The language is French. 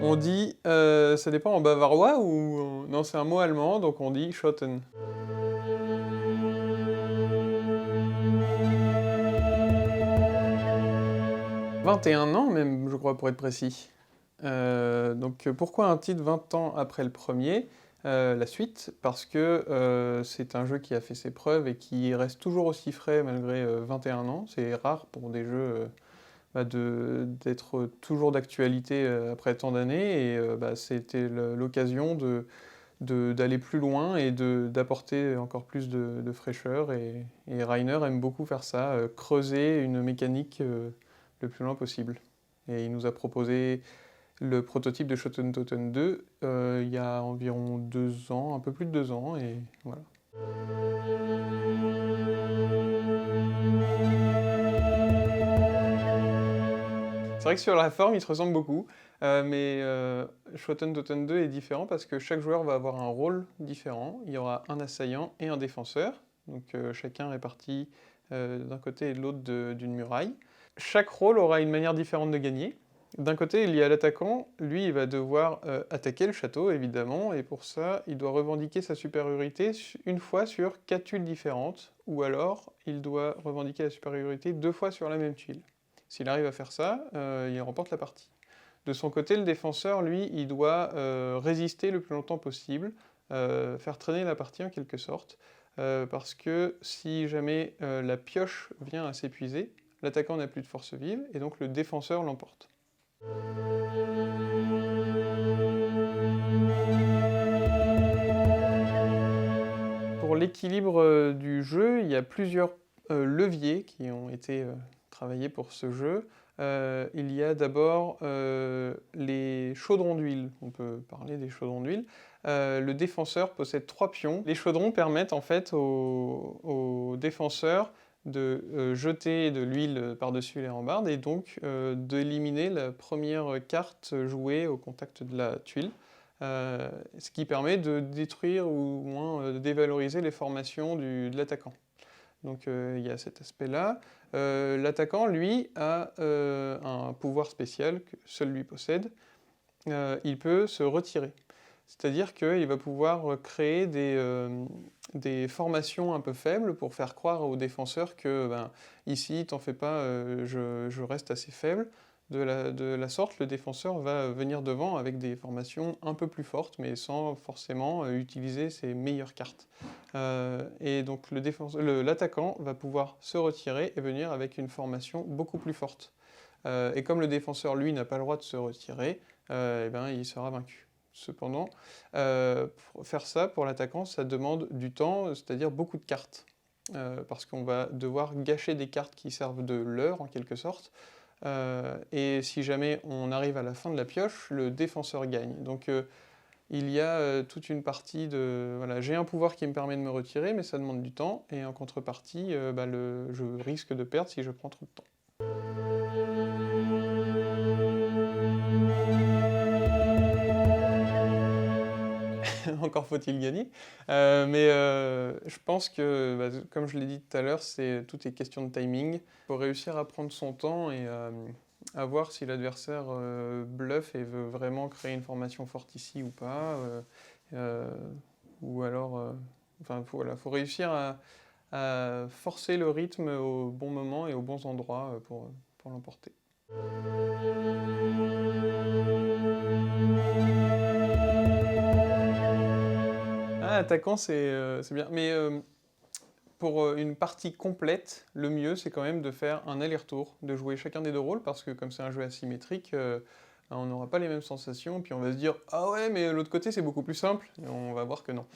On dit, ça dépend en bavarois ou non, c'est un mot allemand, donc on dit Schotten. 21 ans même, je crois, pour être précis. Donc pourquoi un titre 20 ans après le premier? La suite, parce que c'est un jeu qui a fait ses preuves et qui reste toujours aussi frais malgré 21 ans. C'est rare pour des jeux d'être toujours d'actualité après tant d'années, et c'était l'occasion d'aller plus loin et d'apporter encore plus de fraîcheur, et Rainer aime beaucoup faire ça, creuser une mécanique le plus loin possible. Et il nous a proposé le prototype de Shoten Toten 2 il y a environ 2 ans, un peu plus de 2 ans, et voilà. C'est vrai que sur la forme, ils se ressemblent beaucoup, mais Shoten Toten 2 est différent parce que chaque joueur va avoir un rôle différent. Il y aura un assaillant et un défenseur, donc chacun réparti d'un côté et de l'autre d'une muraille. Chaque rôle aura une manière différente de gagner. D'un côté, il y a l'attaquant, lui, il va devoir attaquer le château, évidemment, et pour ça, il doit revendiquer sa supériorité une fois sur 4 tuiles différentes, ou alors il doit revendiquer la supériorité 2 fois sur la même tuile. S'il arrive à faire ça, il remporte la partie. De son côté, le défenseur, lui, il doit résister le plus longtemps possible, faire traîner la partie en quelque sorte, parce que si jamais la pioche vient à s'épuiser, l'attaquant n'a plus de force vive, et donc le défenseur l'emporte. Pour l'équilibre du jeu, il y a plusieurs leviers qui ont été travaillés pour ce jeu. Il y a d'abord les chaudrons d'huile. On peut parler des chaudrons d'huile. Le défenseur possède 3 pions. Les chaudrons permettent en fait au défenseur de jeter de l'huile par-dessus les rambardes et donc d'éliminer la première carte jouée au contact de la tuile. Ce qui permet de détruire ou au moins de dévaloriser les formations de l'attaquant. Donc il y a cet aspect-là. L'attaquant, lui, a un pouvoir spécial que seul lui possède. Il peut se retirer. C'est-à-dire qu'il va pouvoir créer des formations un peu faibles pour faire croire aux défenseurs que ici, t'en fais pas, je reste assez faible. De la sorte, le défenseur va venir devant avec des formations un peu plus fortes, mais sans forcément utiliser ses meilleures cartes. Et donc l'attaquant va pouvoir se retirer et venir avec une formation beaucoup plus forte. Et comme le défenseur, lui, n'a pas le droit de se retirer, il sera vaincu. Cependant, pour faire ça, pour l'attaquant, ça demande du temps, c'est-à-dire beaucoup de cartes. Parce qu'on va devoir gâcher des cartes qui servent de leurre, en quelque sorte. Et si jamais on arrive à la fin de la pioche, le défenseur gagne. Donc il y a toute une partie de... Voilà, j'ai un pouvoir qui me permet de me retirer, mais ça demande du temps. Et en contrepartie, je risque de perdre si je prends trop de temps. Encore faut-il gagner. Je pense que, comme je l'ai dit tout à l'heure, tout est question de timing. Il faut réussir à prendre son temps et à voir si l'adversaire bluffe et veut vraiment créer une formation forte ici ou pas. Ou alors, faut réussir à forcer le rythme au bon moment et aux bons endroits pour l'emporter. Ah, attaquant, c'est bien. Mais pour une partie complète, le mieux, c'est quand même de faire un aller-retour, de jouer chacun des 2 rôles, parce que comme c'est un jeu asymétrique, on n'aura pas les mêmes sensations, puis on va se dire « Ah ouais, mais l'autre côté, c'est beaucoup plus simple », et on va voir que non.